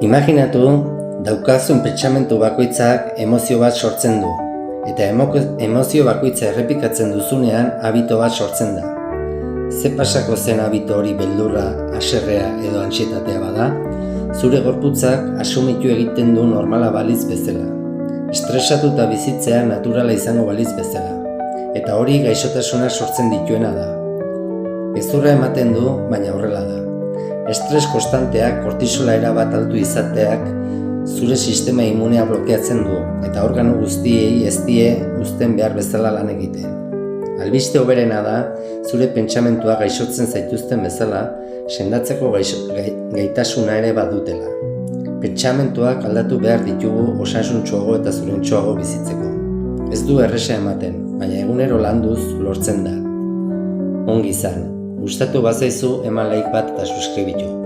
Imaginatu, daukazun pentsamentu bakoitzak emozio bat sortzen du, eta emozio bakoitza errepikatzen duzunean habito bat sortzen da. Ze pasako zen habito hori beldurra, haserrea edo antsietatea bada, zure gorputzak asumitu egiten du normala baliz bezala. Estresatuta bizitzea naturala izango baliz bezala, eta hori gaixotasuna sortzen dituena da. Gezurra ematen du, baina horrela da. Estres konstanteak kortisola erabat altu izateak zure sistema immunea blokeatzen du, eta organo guztiei ez die uzten behar bezala lan egiten. Albiste hoberena da, zure pentsamentua gaixotzen zaituzten bezala, sendatzeko gaitasuna ere badutela. Pentsamentuak aldatu behar ditugu osasuntsuago eta zurentsuago bizitzeko. Ez du erresa ematen, baina egunero landuz lortzen da. Ongi izan, gustatu bazaizu eman like bat eta subskribitu.